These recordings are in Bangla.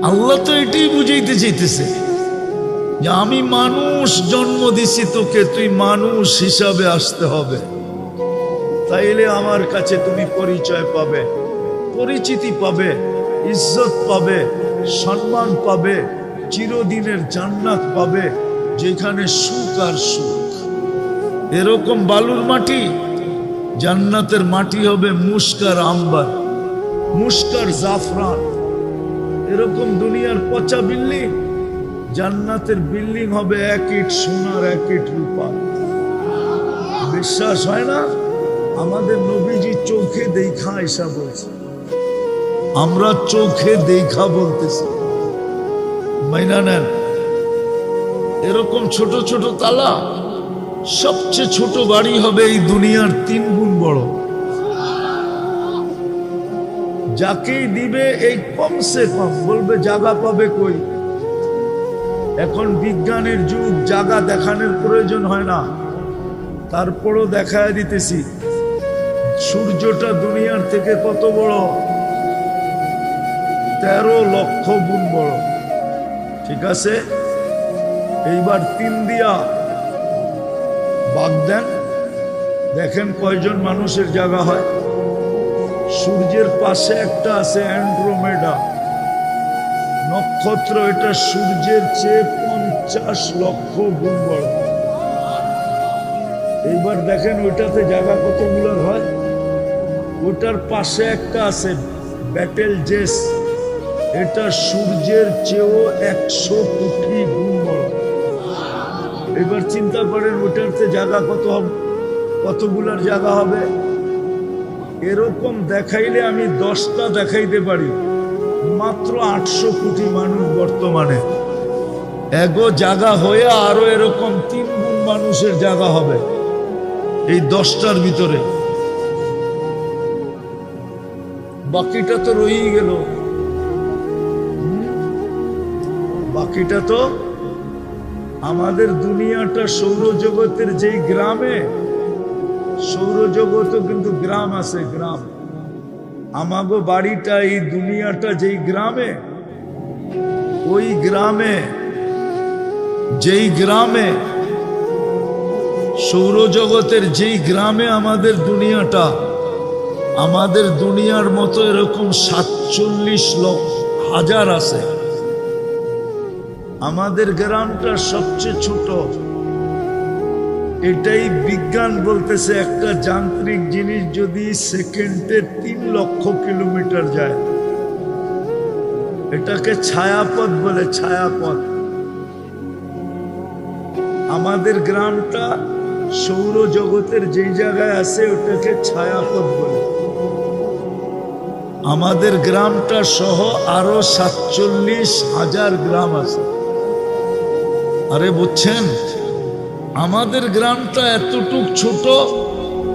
আল্লাহ তো এটাই বুঝাইতে চাইতেছে যে আমি মানুষ জন্ম দিছি তোকে, তুই মানুষ হিসাবে আসতে হবে, তাইলে আমার কাছে তুমি পরিচয় পাবে, পরিচিতি পাবে, ইজ্জত পাবে, সম্মান পাবে, চিরদিনের জান্নাত পাবে, যেখানে সুখ আর সুখ। এরকম বালুর মাটি, জান্নাতের মাটি হবে মুস্কার আম্বার, মুস্কার জাফরান। এরকম দুনিয়ার পচা বিল্ডিং, জান্নাতের বিল্ডিং হবে এক ইট সোনার, এক ইট রূপা। বিশ্বাস হয় না? আমাদের নবীজি চোখে দেখা এসা বলছে, আমরা চোখে দেখা বলতেছি, মাইনা নেন। এরকম ছোট ছোট তালা, সবচেয়ে ছোট বাড়ি হবে এই দুনিয়ার 3 গুণ বড়। যাকেই দিবে এই কমসে কম বলবে জায়গা পাবে কই। এখন বিজ্ঞানের যুগ, জায়গা দেখানোর প্রয়োজন হয় না, তারপরও দেখায় দিতেছি। সূর্যটা দুনিয়ার থেকে কত বড়? 13 লক্ষ গুণ বড়। ঠিক আছে, এইবার 3 দিয়া ভাগ দেন, দেখেন কয়জন মানুষের জায়গা হয়। সূর্যের পাশে একটা আছে অ্যান্ড্রোমেডা নক্ষত্র, এটা সূর্যের চেয়ে 50 লক্ষ গুণ বড়। এইবার দেখেন ওইটাতে জায়গা কতগুলোর হয়। ওটার পাশে একটা আছে ব্যাটেল জেস, এটা সূর্যের চেয়েও 100 কোটি গুণ বড়। এবার চিন্তা করেন ওটাতে জায়গা কত হবে, কতগুলার জায়গা হবে। এরকম দেখাইলে আমি 10টা দেখাইতে পারি। মাত্র 800 কোটি মানুষ বর্তমানে, এগো জায়গা হয়ে আরো এরকম 3 গুণ মানুষের জায়গা হবে এই 10টার ভিতরে। বাকিটা তো রয়েই গেল, বাকিটা তো আমাদের দুনিয়াটা সৌরজগতের যেই গ্রামে, সৌরজগতও কিন্তু গ্রাম আছে, গ্রাম। আমাগো বাড়িটা এই দুনিয়াটা যেই গ্রামে, ওই গ্রামে, যেই গ্রামে সৌরজগতের যেই গ্রামে আমাদের দুনিয়াটা, আমাদের দুনিয়ার মতো এরকম 47,000,000 আছে। আমাদের গ্রামটা সবচেয়ে ছোট। এটাই বিজ্ঞান বলতেছে, একটা যান্ত্রিক জিনিস যদি সেকেন্ডে 3 লক্ষ কিলোমিটার যায়, এটাকে ছায়াপথ বলে, ছায়াপথ। আমাদের গ্রামটা সৌরজগতের যেই জায়গায় আছে ওটাকে ছায়াপথ বলে। আমাদের গ্রামটা সহ আরো 47,000 গ্রাম আছে। আরে বুঝছেন, আমাদের গ্রামটা এতটুক ছোট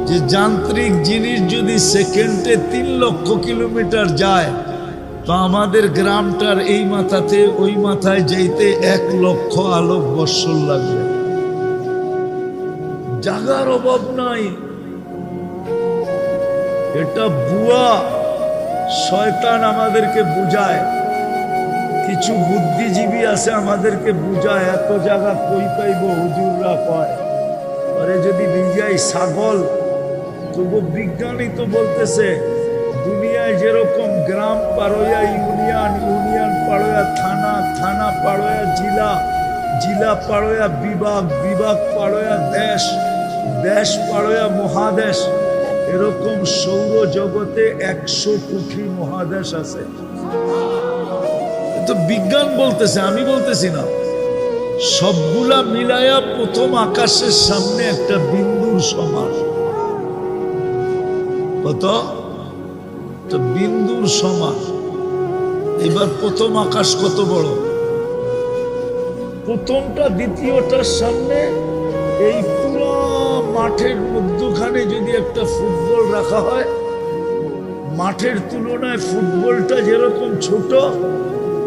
যে যান্ত্রিক জিনিস যদি সেকেন্ডে 3 লক্ষ কিলোমিটার যায়, তো আমাদের গ্রামটার এই মাথাতে ওই মাথায় যাইতে 1 লক্ষ আলোক বৎসর লাগবে। জায়গার অভাব নাই। এটা বুয়া, শয়তান আমাদেরকে বুঝায়। কিছু বুদ্ধিজীবী আছে আমাদেরকে বুঝায়, এত জায়গা কই পাইব, হুজুররা কয়। আরে যদি নিজেই ছাগল, তবু বিজ্ঞানী তো বলতেছে দুনিয়ায় যেরকম গ্রাম পাড়োয়া ইউনিয়ন, ইউনিয়ন পাড়োয়া থানা, থানা পাড়োয়া জিলা, জিলা পাড়োয়া বিভাগ, বিভাগ পাড়োয়া দেশ, দেশ পাড়োয়া মহাদেশ। এরকম সৌরজগতে 100 কোটি মহাদেশ আছে। তো বিজ্ঞান বলতেছে, আমি বলতেছি না। সবগুলা মিলায়া প্রথম আকাশের সামনে একটা বিন্দুর সমান। কত? তো বিন্দুর সমান। এবার প্রথম আকাশ কত বড়? প্রথমটা দ্বিতীয়টার সামনে এই পুরো মাঠের মধ্যখানে যদি একটা ফুটবল রাখা হয়, মাঠের তুলনায় ফুটবলটা যেরকম ছোট,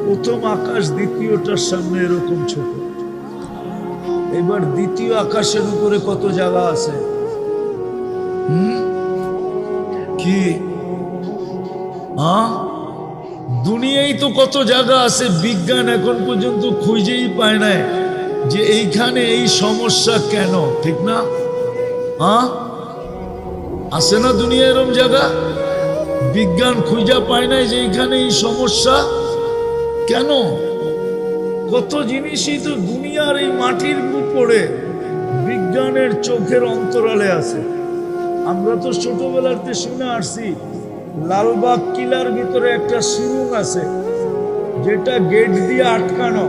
প্রথম আকাশ দ্বিতীয়টার সামনে এরকম ছোট। এবার দ্বিতীয় আকাশের উপরে কত জায়গা আছে? কি দুনিয়ায় তো কত জায়গা আছে, বিজ্ঞান এখন পর্যন্ত খুঁজেই পায় না যে এইখানে এই সমস্যা কেন, ঠিক না? হ্যাঁ, আছে না দুনিয়া এরকম জায়গা? বিজ্ঞান খুঁজে পায় না যে এইখানে এই সমস্যা কেন। কত জিনিসই তো দুনিয়ার এই মাটির উপরে বিজ্ঞানের চোখের অন্তরালে আছে। আমরা তো ছোটবেলাতে শুনে আসছি লালবাগ কিলার ভিতরে একটা সুরঙ্গ আছে, যেটা গেট দিয়ে আটকানো,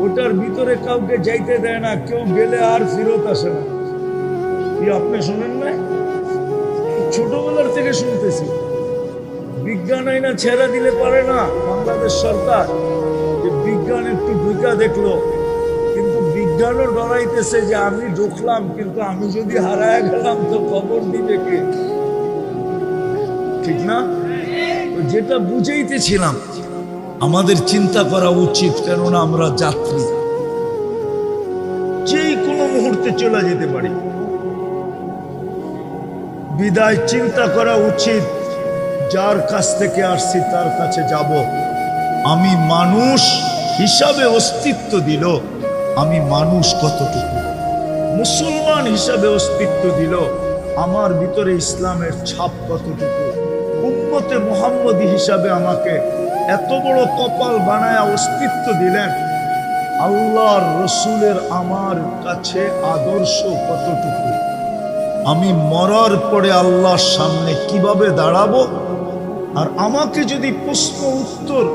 ওটার ভিতরে কাউকে যাইতে দেয় না, কেউ গেলে আর ফেরত আসে না। কি আপনি শোনেন না? ছোটবেলার থেকে শুনতেছি। বিজ্ঞান আইনা ছেড়া দিলে পারে না বাংলাদেশ সরকার, যে বিজ্ঞান একটু ঢুকা দেখলো, কিন্তু বিজ্ঞানও ডরাইতেছে যে আমি ঢুকলাম, কিন্তু আমি যদি হারায় গেলাম তো খবর দিবে কে, ঠিক না? যেটা বুঝাইতেছিলাম, আমাদের চিন্তা করা উচিত, কেননা আমরা যাত্রী, যেই কোনো মুহূর্তে চলে যেতে পারি। বিদায় চিন্তা করা উচিত, যার কাছ থেকে আসছি তার কাছে যাব। আমি মানুষ হিসাবে অস্তিত্ব দিল, আমি মানুষ কতটুকু, মুসলমান হিসাবে অস্তিত্ব দিল, আমার ভিতরে ইসলামের ছাপ কতটুকু, উম্মতে মুহাম্মদী হিসাবে আমাকে এত বড় কপাল বানায়া অস্তিত্ব দিলেন, আল্লাহর রসুলের আমার কাছে আদর্শ কতটুকু, আমি মরার পরে আল্লাহর সামনে কিভাবে দাঁড়াবো, আর আমাকে যদি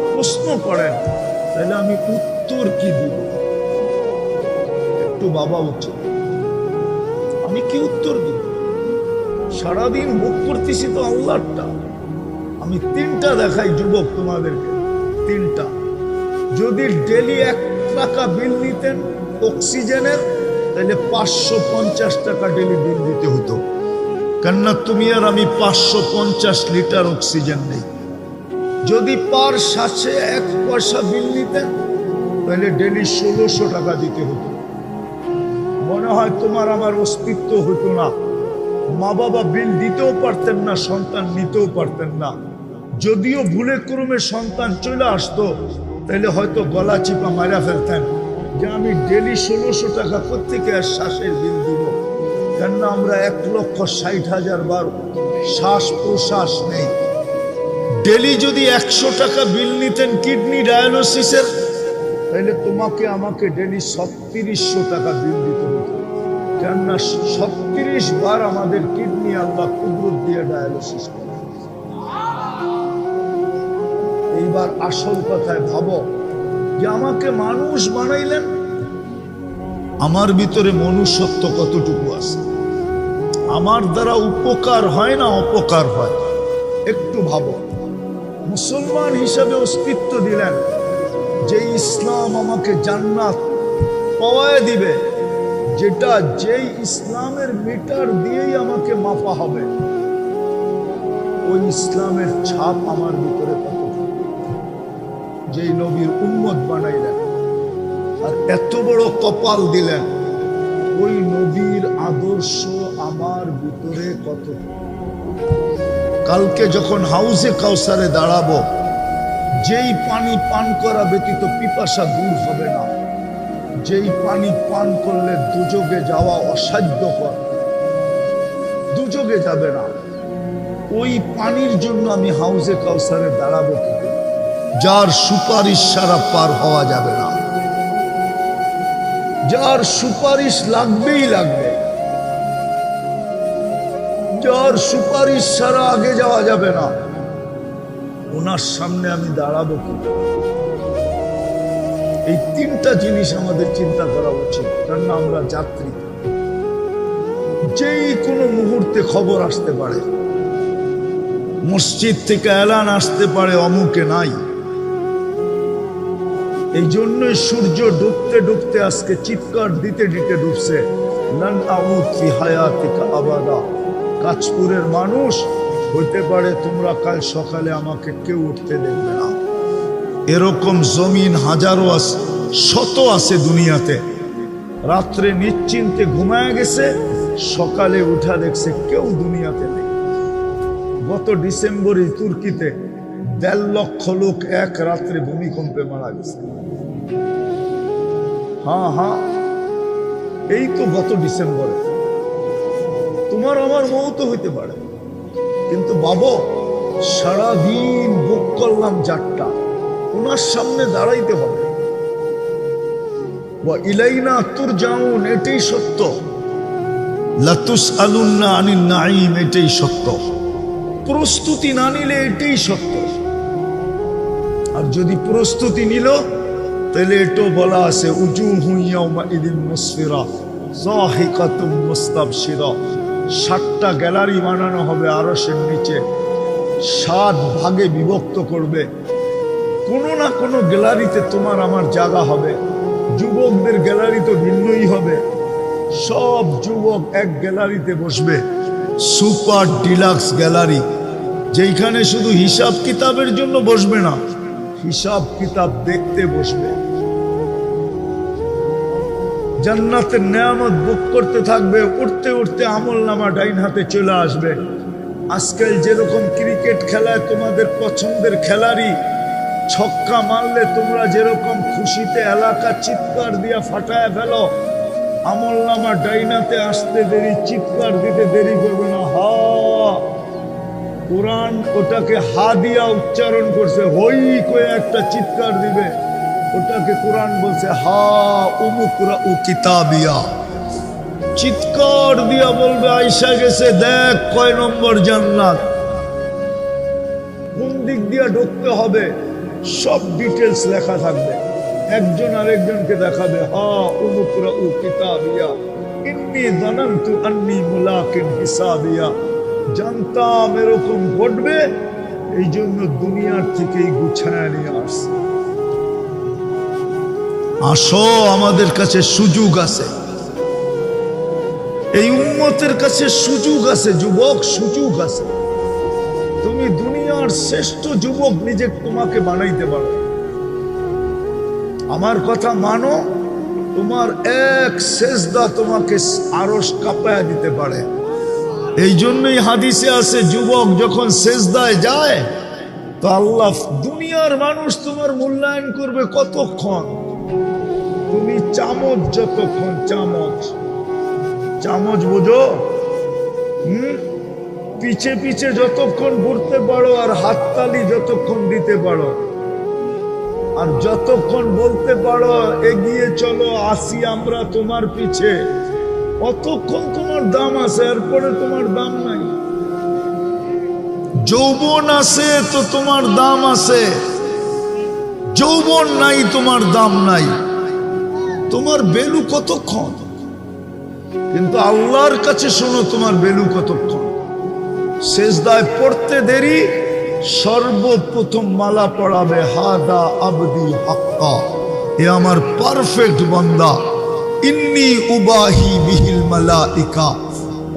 প্রশ্ন করেন তাহলে আমি উত্তর কি দিব, একটু ভাবা উচিত। আমি কি উত্তর দিব? সারাদিন ভোগ করতেছি তো আল্লাহরটা। আমি তিনটা দেখাই যুবক তোমাদেরকে, তিনটা। যদি ডেলি 1 টাকা বিল নিতেন অক্সিজেনের, তাহলে 550 টাকা ডেলি বিল দিতে হতো, কেননা তুমি আর আমি 550 লিটার অক্সিজেন নেই। যদি পার শ্বাসে 1 পয়সা বিল নিতেন, তাহলে ডেলি 1600 টাকা দিতে হতো। মনে হয় তোমার আমার অস্তিত্ব হতো না, মা বাবা বিল দিতেও পারতেন না, সন্তান নিতেও পারতেন না। যদিও ভুলে ক্রমে সন্তান চলে আসতো, তাহলে হয়তো গলা চিপা মারা ফেলতেন যে আমি ডেলি 1600 টাকা কোত্থেকে আর শ্বাসের বিল দিব, কেননা আমরা 1,60,000 বার শ্বাস প্রশ্বাস নেই। ডেলি যদি 100 টাকা বিল নিতেন কিডনি ডায়ালিসিসের, তাহলে তোমাকে আমাকে ডেলি 3600 টাকা বিল দিতে হতো, কেননা 36 বার আমাদের কিডনি আল্লাহ কুদরত দিয়ে ডায়ালিসিস করে। এইবার আসল কথায় ভাবো যে আমাকে মানুষ বানাইলেন, আমার ভিতরে মনুষ্যত্ব কতটুকু আছে, আমার দ্বারা উপকার হয় না অপকার হয়, একটু ভাবো। মুসলমান হিসাবে অস্তিত্ব দিলেন, যে ইসলাম আমাকে জান্নাত পাওয়ায় দিবে, যেটা যেই ইসলামের মিটার দিয়েই আমাকে মাপা হবে, ওই ইসলামের ছাপ আমার ভিতরে কতটুকু, যেই নবীর উম্মত বানাইলেন আর এত বড় কপাল দিলেন, ওই নবীর আদর্শ আমার ভিতরে কতটুকু। কালকে যখন হাউজে কাউসারে দাঁড়াবো, যেই পানি পান করা ব্যতীত পিপাসা দূর হবে না, যেই পানি পান করলে দুযোগে যাওয়া অসাধ্যকর, দুযোগে যাবে না, ওই পানির জন্য আমি হাউজে কাউসারে দাঁড়াবো কি করে? যার সুপারিশ ছাড়া পার হওয়া যাবে না, যার সুপারিশ লাগবেই লাগবে, যার সুপারিশ ছাড়া আগে যাওয়া যাবে না, ওনার সামনে আমি দাঁড়াবো কি? এই তিনটা জিনিস আমাদের চিন্তা করা উচিত, কারণ আমরা যাত্রী, যেই কোনো মুহূর্তে খবর আসতে পারে, মসজিদ থেকে এলান আসতে পারে অমুকে নাই। এই জন্যই সূর্য ডুবতে ডুবতে আজকে চিৎকার দিতে দিতে ডুবছে, লান আউদ ফি হায়াতিকা আবাদা। কাঁচপুরের মানুষ, হইতে পারে তোমরা কাল সকালে আমাকে কেউ উঠতে দেখবে না। এরকম জমিন হাজারো আছে, শত আছে দুনিয়াতে। রাত্রে নিশ্চিন্তে ঘুমায় গেছে, সকালে উঠা দেখছে কেউ দুনিয়াতে নেই। গত ডিসেম্বরে তুর্কিতে 1.5 লক্ষ লোক এক রাত্রে ভূমিকম্পে মারা গেছে। হ্যাঁ হ্যাঁ, এই তো গত ডিসেম্বরে। তোমার আমার মৌত হইতে পারে, কিন্তু বাবা সারাদিন বুক করলাম যাত্রা, ওনার সামনে দাঁড়াইতে হবে। ইলাইনা তুরজাউন, এটাই সত্য। লাতুসআলুন্না আনিন নাঈম, এটাই সত্য। প্রস্তুতি না নিলে এটাই সত্য। আর যদি প্রস্তুতি নিল, তাহলে এটাও বলা আছে উজুহু ইয়াউমা ইদিন মুসফিরা যাহিকাতুম মুস্তাবশিরা। 7টা গ্যালারি বানানো হবে আরশের নিচে, 7 ভাগে বিভক্ত করবে। কোনো না কোনো গ্যালারিতে তোমার আমার জায়গা হবে। যুবকদের গ্যালারি তো ভিন্নই হবে। সব যুবক এক গ্যালারিতে বসবে, সুপার ডিলাক্স গ্যালারি, যেখানে শুধু হিসাব কিতাবের জন্য বসবে না, হিসাব কিতাব দেখতে বসবে। জান্নাতের নেয়ামত ভোগ করতে থাকবে। উঠতে উঠতে আমল নামা ডাইন হাতে চলে আসবে। আজকাল যেরকম ক্রিকেট খেলায় তোমাদের পছন্দের খেলারি ছক্কা মারলে তোমরা যেরকম খুশিতে এলাকা চিৎকার দিয়া ফাটায় ফেলো, আমল নামা ডাইনাতে আসতে দেরি, চিৎকার দিতে দেরি করবে না। হা, কোরআন ওটাকে হা দিয়া উচ্চারণ করছে, হই কয়ে একটা চিৎকার দিবে, ওটাকে কোরআন বলছে হা উমুকরা উ কিতাবিয়া। চিৎকার দিয়া বলবে আইসা গেছে, দেখ কয় নম্বর জান্নাত, কোন দিক দিয়া ঢুকতে হবে, সব ডিটেলস লেখা থাকবে। একজন আরেকজনকে দেখাবে, হা উমুকরা উ কিতাবিয়া ইন্নী যানানতু আন্নী মুলাকিন হিসাবিয়া। জানতাম এরকম ঘটবে, এই জন্য দুনিয়ার থেকেই গুছায় নিয়ে আসছে। আসো, আমাদের কাছে সুযোগ আছে, এই উম্মতের কাছে সুযোগ আছে। যুবক, সুযোগ আছে। তুমি দুনিয়ার শ্রেষ্ঠ যুবক নিজে তোমাকে বানাইতে পারো। আমার কথা মানো, তোমার এক সেজদা তোমাকে আরশ কাঁপায়া দিতে পারে। এই জন্যই হাদিসে আছে, যুবক যখন সেজদায় যায় তো আল্লাহ, দুনিয়ার মানুষ তোমার মূল্যায়ন করবে কতক্ষণ? তুমি চামচ যতক্ষণ, চামচ চামচ বোঝো, পিছে পিছে যতক্ষণ ঘুরতে পারো আর হাততালি যতক্ষণ দিতে পারো, আর যতক্ষণ বলতে পারো এগিয়ে চলো, আসি আমরা তোমার পিছে, অতক্ষণ তোমার দাম আছে, এরপরে তোমার দাম নাই। যৌবন আছে তো তোমার দাম আছে, যৌবন নাই তোমার দাম নাই। তোমার বেলু কতক্ষণ? কিন্তু আল্লাহর কাছে শোনো, তোমার বেলু কতক্ষণ? সেজদায় পড়তে দেরি, সর্বপ্রথম মালা পড়াবে হাদা আবদি হাক্কা, এ আমার পারফেক্ট বান্দা। ইন্নী উবাহি বিহিল মালাইকা,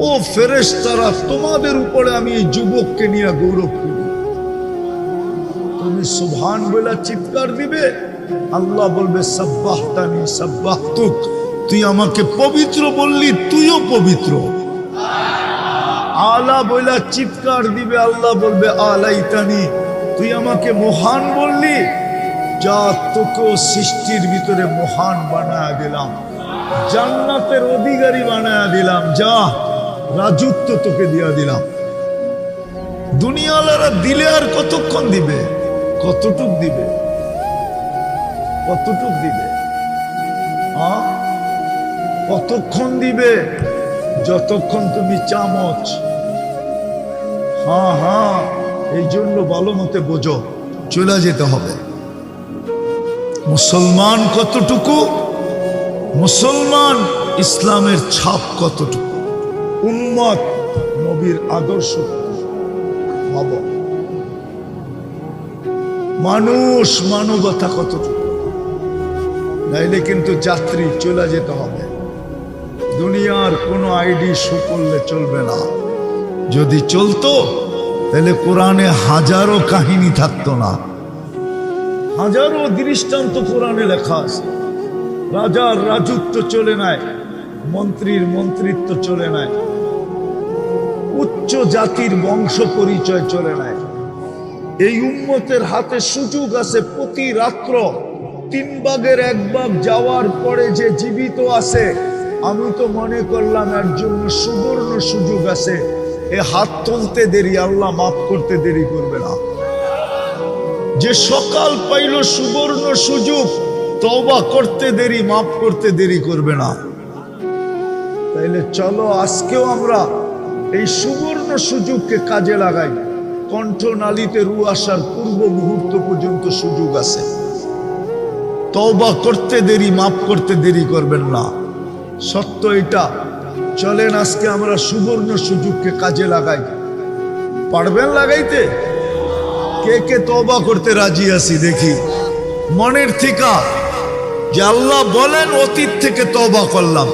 ও ফেরেশতারা, তোমাদের উপরে আমি এই যুবককে নিয়ে গৌরব করি। তুমি সুবহান বলে চিৎকার দিবে, আল্লাহ বলবে সাব্বাহতানি সাব্বাহতুক, তুই আমাকে পবিত্র বললি, তুইও পবিত্র। আলা বইলা চিৎকার দিবে, আল্লাহ বলবে আলাইতানি, তুই আমাকে মহান বললি, যা তোকেও সৃষ্টির ভিতরে মহান বানায়া দিলাম, জান্নাতের অধিকারী বানায়া দিলাম, যা রাজত্ব তোকে দিয়া দিলাম। দুনিয়ালারা দিলে আর কতক্ষণ দিবে? কতটুক দিবে? কতটুক দিবে? কতক্ষণ দিবে? যতক্ষণ তুমি চামচ। হ্যাঁ হ্যাঁ, এই জন্য ভালো মতে বোঝো, চলে যেতে হবে। মুসলমান কতটুকু? মুসলমান ইসলামের ছাপ কতটুকু? উম্মত নবীর আদর্শ ভাব, মানুষ মানবতা কতটুকু? নাইলে কিন্তু যাত্রী, চলে যেতে হবে। দুনিয়ার কোনো আইডি শো করলে চলবে না। যদি চলতো তাহলে কোরআনে হাজারো কাহিনী থাকতো না, হাজারো দৃষ্টান্ত কোরআনে লেখা আছে। রাজার রাজত্ব চলে নাই, মন্ত্রীর মন্ত্রিত্ব চলে নাই, উচ্চ জাতির বংশ পরিচয় চলে নাই। এই উম্মতের হাতে সুযোগ আছে প্রতি রাত্র 3 ভাগের 1 ভাগ যাওয়ার পরে যে জীবিত আছে, আমি তো মনে করলাম এর জন্য সুবর্ণ সুযোগ আছে। এ হাত তুলতে দেরি, আল্লাহ মাফ করতে দেরি করবে না। যে সকাল পাইল সুবর্ণ সুযোগ, তওবা করতে দেরি, মাফ করতে দেরি করবে না। তাইলে চলো আজকেও আমরা এই সুবর্ণ সুযোগকে কাজে লাগাই। কণ্ঠনালীতে রু আসার পূর্ব মুহূর্ত পর্যন্ত সুযোগ আছে। তওবা করতে দেরি, মাফ করতে দেরি করবেন না। সত্য এটা। চলেন আজকে আমরা সুবর্ণ সুযোগকে কাজে লাগাই। পারবেন লাগাইতে? কে কে তওবা করতে রাজি আছি দেখি মনের থেকে, যে আল্লাহ বলেন অতীত থেকে তওবা করলাম,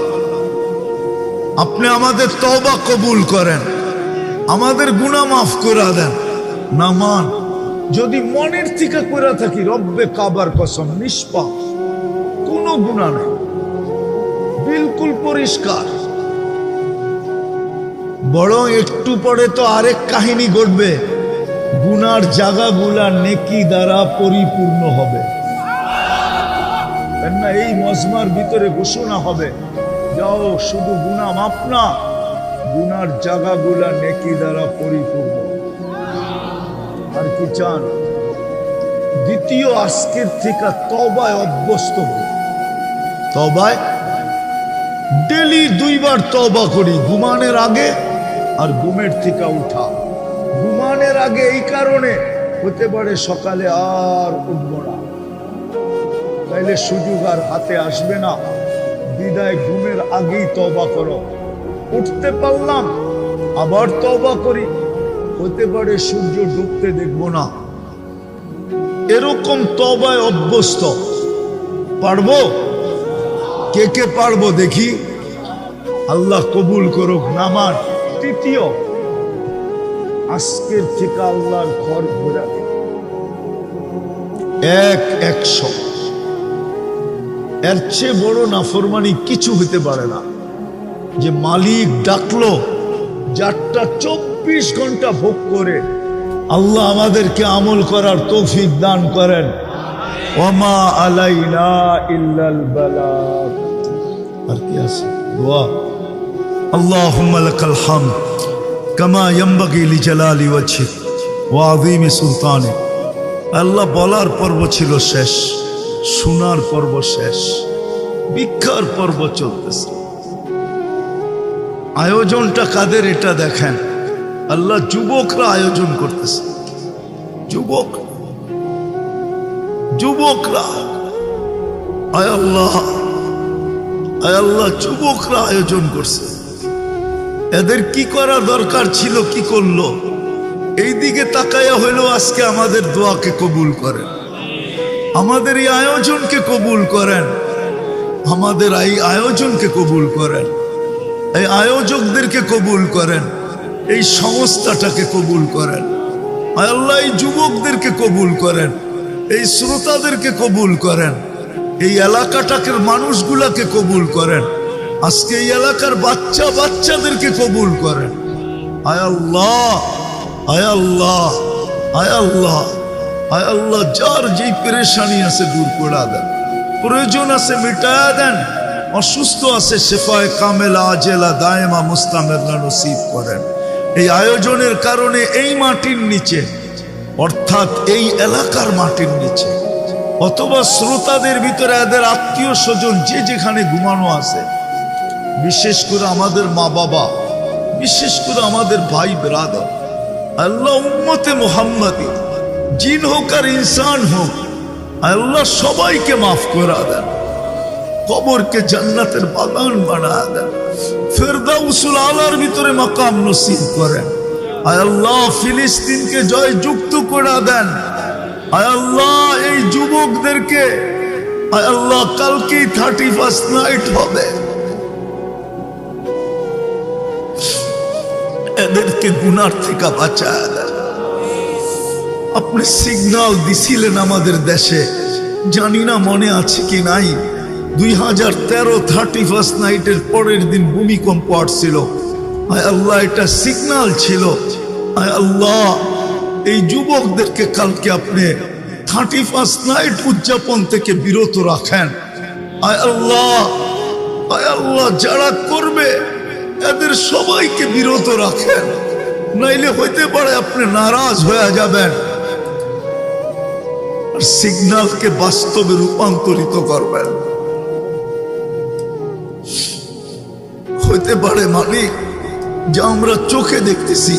আপনি আমাদের তওবা কবুল করেন, আমাদের গুনাহ মাফ করে দেন। না মান যদি মনের থেকে করে থাকি, রব্বে কাবার কসম নিষ্পাপ, কোনো গুনাহ নেই, বিলকুল পরিষ্কার। বরং একটু পরে তো আরেক কাহিনী ঘটবে, গুনার জায়গাগুলা নেকি দ্বারা পরিপূর্ণ হবে না। এই মজমার ভিতরে ঘোষণা হবে, যাও শুধু গুনাহ মাফ না, গুনার জায়গাগুলা নেকি দ্বারা পরিপূর্ণ। আর কি চান? দ্বিতীয়, আজকের থেকে তওবায় অভ্যস্ত হই। তওবায় ডেলি 2 বার তওবা করি, ঘুমানোর আগে আর ঘুমের থেকে উঠা। ঘুমানোর আগে এই কারণে হতে পারে সকালে আর উঠব না, তাইলে সুযোগ আর হাতে আসবে না। বিদায় ঘুমের আগেই তওবা করো। উঠতে পারলাম, আবার তওবা করি, হতে পারে সূর্য ডুবতে দেখব না। এরকম তওবায় অভ্যস্ত। পারবো? কে কে পারবো দেখি? আল্লাহ কবুল করুক। নামান তৃতীয়, আজকের থেকে আল্লাহর ঘর ঘোরা 100। এর চেয়ে বড় নাফরমানি কিছু হতে পারে না। যে মালিক ডাকলো, যারটা 24 ঘন্টা ভোগ করে। আল্লাহ আমাদেরকে আমল করার তৌফিক দান করেন। ওমা আলাইনা ইল্লাল বালাগ। আর কি আছে? দোয়া। আল্লাহুম্মা লাকাল হামদ কামা ইয়ানবাগি লিজালালি ওয়াজহিক ওয়া আযীমি সুলতানিক। আল্লাহ বলার পর্ব ছিল শেষ, শোনার পর্ব শেষ, ভিক্ষার পর্ব চলতেছে। আয়োজনটা কাদের এটা দেখেন। আল্লাহ যুবকরা আয়োজন করতেছে। যুবকরা আয় আল্লাহ যুবকরা আয়োজন করছে। এদের কি করা দরকার ছিল, কি করলো? এই দিকে তাকায়া হইলো আজকে আমাদের দোয়াকে কবুল করেন, আমাদের এই আয়োজনকে কবুল করেন, আমাদের এই আয়োজনকে কবুল করেন, এই আয়োজকদেরকে কবুল করেন, এই সংস্থাটাকে কবুল করেন। আল্লাহ এই যুবকদেরকে কবুল করেন, এই শ্রোতাদেরকে কবুল করেন, এই এলাকাটাকে মানুষগুলাকে কবুল করেন, আজকে এই এলাকার বাচ্চাদেরকে কবুল করেন। আয় আল্লাহ, আয় আল্লাহ, আয় আল্লাহ, আয় আল্লাহ, যার যেই পেরেশানি আছে দূর করে দেন, প্রয়োজন আছে মিটায়া দেন, অসুস্থ আছে শেফায়ে কামেলা আজেলা দায়েমা মুস্তামেরনা নসিব করেন। এই আয়োজনের কারণে এই মাটির নিচে, অর্থাৎ এই এলাকার মাটির নিচে, অথবা শ্রোতাদের ভিতরে এদের আত্মীয় স্বজন যে যেখানে ঘুমানো আছে, বিশেষ করে আমাদের মা বাবা, বিশেষ করে আমাদের ভাই ব্রাদার, আল্লাহ উম্মতে মুহাম্মাদি জিন হোক আর ইনসান হোক, আল্লাহ সবাইকে মাফ করে দেন, কবরকে জান্নাতের বাগান বানায় দেন, ফেরদাউসুল আলার ভিতরে মাকাম নসিব করেন। আয় আল্লাহ ফিলিস্তিনকে জয় যুক্ত করে দেন। আয় আল্লাহ এই যুবকদেরকে, আয় আল্লাহ কালকেই 31st নাইট হবে, এদেরকে গুনার থেকে বাঁচায় দেন। আপনি সিগন্যাল দিছিলেন আমাদের দেশে, জানি না মনে আছে কি নাই, 2013 31st নাইটের পরের দিন ভূমিকম্প আসছিল। আয় আল্লাহ এটা সিগন্যাল ছিল। আয় আল্লাহ এই যুবকদেরকে কালকে আপনি 31 নাইট উদযাপন থেকে বিরত রাখেন। আয় আল্লাহ, আয় আল্লাহ, যারা করবে এদের সবাইকে বিরত রাখেন, নাইলে হইতে পারে আপনি নারাজ হয়ে যাবেন আর সিগন্যালকে বাস্তবে রূপান্তরিত করবেন। হইতে পারে মালিক, যা আমরা চোখে দেখতেছি,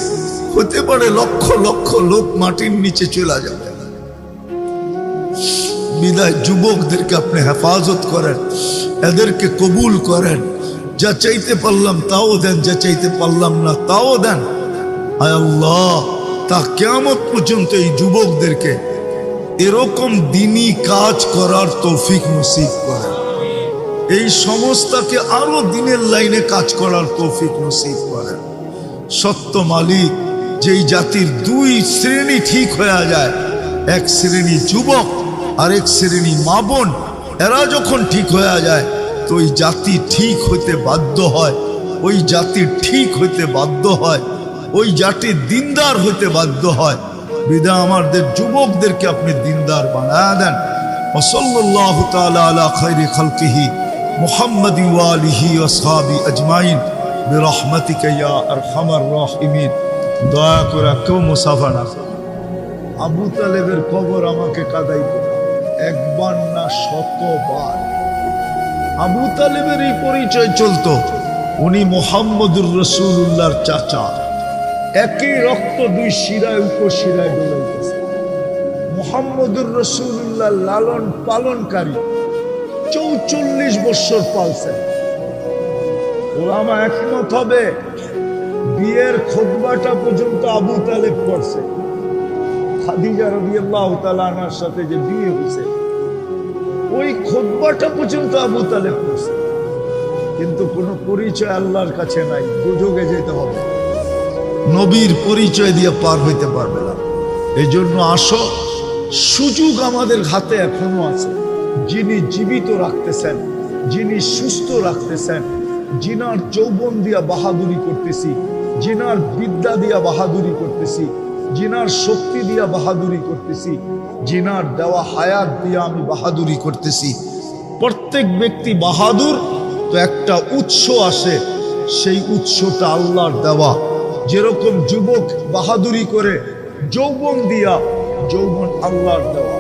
হতে পারে লক্ষ লক্ষ লোক মাটির নিচে চলে যাবে। বিদায় যুবকদেরকে আপনি হেফাজত করেন, এদেরকে কবুল করেন। যা চাইতে পারলাম তাও দেন, যা চাইতে পারলাম না তাও দেন। আয় আল্লাহ, তা কিয়ামত পর্যন্ত এই যুবকদেরকে এরকম দিনই কাজ করার তৌফিক নসিব করেন। এই সংস্থাকে আরো দিনের লাইনে কাজ করার তৌফিক নসিব করেন। সত্য মালিক, যেই জাতির দুই শ্রেণী ঠিক হয়ে যায়, এক শ্রেণী যুবক আর এক শ্রেণী মা বোন, এরা যখন ঠিক হয়ে যায় তো ওই জাতি ঠিক হইতে বাধ্য হয়, ওই জাতি ঠিক হইতে বাধ্য হয়, ওই জাতি দিনদার হইতে বাধ্য হয়। বিদায় আমাদের যুবকদেরকে আপনি দিনদার বানায় দেন। ওয়াসাল্লাল্লাহু তাআলা আলা খায়রি খালকিহি মুহাম্মাদি ওয়া আলিহি ওয়া আসহাবি আজমাইন বিরহমাতিকা ইয়া আরহামার রাহিমিন। দয়া করে কেউ মুসাফা না। আবু তালেবের কবর আমাকে কাঁদাইতো একবার না শতবার। আবু তালেবের এই পরিচয় চলতো, উনি মুহাম্মদুর রাসূলুল্লাহর চাচা। একই রক্ত দুই শিরায় উপশিরায় ডলাইতেছে। মুহাম্মদুর রাসূলুল্লাহ লালন পালনকারী 44 বছর পালছেন। ওলামা একমত হবে বিয়ের খুতবাটা পর্যন্ত আবু তালেব করছে। খাদিজা রাদিয়াল্লাহু তাআলা আনহার সাথে যে বিয়ে হয়েছে, ওই খুতবাটা পর্যন্ত আবু তালেব করছে। কিন্তু কোনো পরিচয় আল্লাহর কাছে নাই, দুজকে যেতে হবে, নবীর পরিচয় দিয়ে পার হইতে পারবে না। এই জন্য আসো, সুযোগ আমাদের হাতে এখনো আছে। যিনি জীবিত রাখতেছেন, যিনি সুস্থ রাখতেছেন, যিনার যৌবন দিয়া বাহাদুরি করতেছি, যিনার বিদ্যা দিয়া বাহাদুরি করতেছি, যিনার শক্তি দিয়া বাহাদুরি করতেছি, যিনার দেওয়া হায়াত দিয়া আমি বাহাদুরি করতেছি। প্রত্যেক ব্যক্তি বাহাদুর তো একটা উৎস আসে, সেই উৎসটা আল্লাহর দেওয়া। যেরকম যুবক বাহাদুরি করে যৌবন দিয়া, যৌবন আল্লাহর দেওয়া।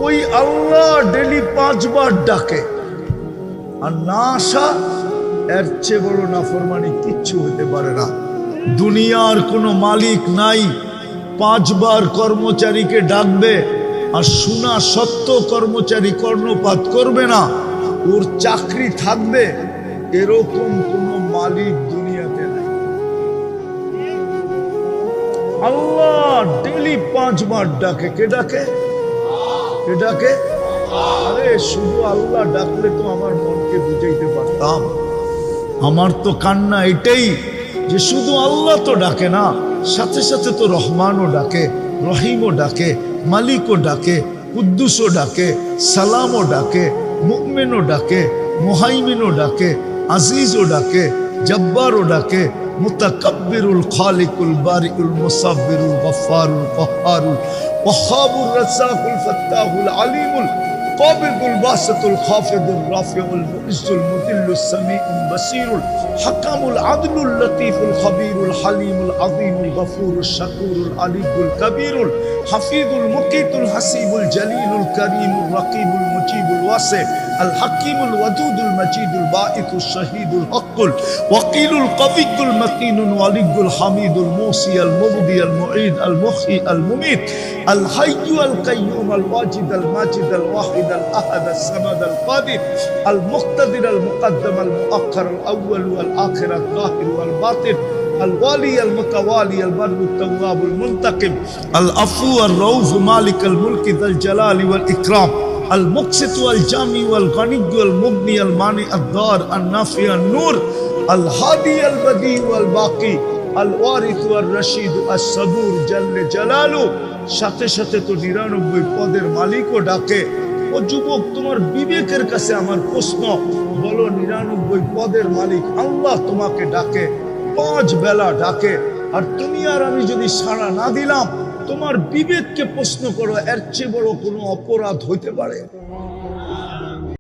ওই আল্লাহ ডেলি 5 বার ডাকে, আর না আসা এর চেয়ে বড় নাফরমানি কিচ্ছু হতে পারে না। দুনিয়ার কোনো মালিক নাই 5 বার কর্মচারীকে ডাকবে আর শোনা সত্য কর্মচারী কর্ণপাত করবে না, ওর চাকরি থাকবে, এরকম কোনো মালিক দুনিয়াতে নাই। আল্লাহ ডেলি 5 বার ডাকে। কে ডাকে? কে ডাকে? আরে শুধু আল্লাহ ডাকলে তো আমার মনকে বুঝাইতে পারতাম। আমার তো কান্না এটাই যে শুধু আল্লাহ তো ডাকে না, সাথে সাথে তো রহমানও ডাকে, রহিমও ডাকে, মালিকও ডাকে, কুদ্দুসও ডাকে, সালামও ডাকে, মুমিনও ডাকে, মুহাইমিনও ডাকে, আজিজও ডাকে, জব্বারও ডাকে, মুতাকাব্বিরুল খালিকুল বারিকুল মুসাব্বিরুল গফফারুল কহ্হারুল ওয়াহ্হাবুর রাজ্জাকুল ফাত্তাহুল আলিমুল কাবিদুল বাসিতুল খাফিদুর রাফিউল মুইজ্জুল মুদিল্লুস সামিউল বাসীরুল হাকামুল আদলুল লতীফুল খবীরুল হালিমুল আযীমুল গফুরুশ শাকুরুল আলিয়ুল কবীরুল হাফিজুল মুকিতুল হাসিবুল জলিলুল করিমুল রকিবুল মুজিবুল ওয়াসি আল হাকিমুল ওয়াদুদুল মজিদুল বাঈতুশ শহীদুল হকুল ওয়াকিলুল কবিয়ুল মতিনুল ওয়ালিয়ুল হামিদুল মুসি আল মুবদি আল মুঈদ আল মুখী আল মুমীত আল হাইয়্যু আল কাইয়্যুম আল ওয়াজিদ আল মাজিদ আল ওয়াহিদ আল আহাদ আল সামাদ আল কাদির আল মুক্তাদির আল মুকদ্দম আল মুআক্খার আল আউয়াল ওয়াল আখির আল যাহির ওয়াল বাতিন الوالي المتوالي البر التواب المنتقم العفو الرؤوف مالك الملك ذا الجلال والإكرام المقسط والجامع والغني والمغني المانع الضار النافع النور الهادي البديع والباقي الوارث والرشيد الصبور جل جلاله। সাথে সাথে তো 99 পদের মালিকও ডাকে। ও যুবক, তোমার বিবেকের কাছে আমার প্রশ্ন, বলো 99 পদের মালিক আল্লাহ তোমাকে ডাকে, 5 বেলা ডাকে, আর তুমি আর আমি যদি সাড়া না দিলাম, তোমার বিবেককে প্রশ্ন করো, এর চেয়ে বড় কোনো অপরাধ হইতে পারে?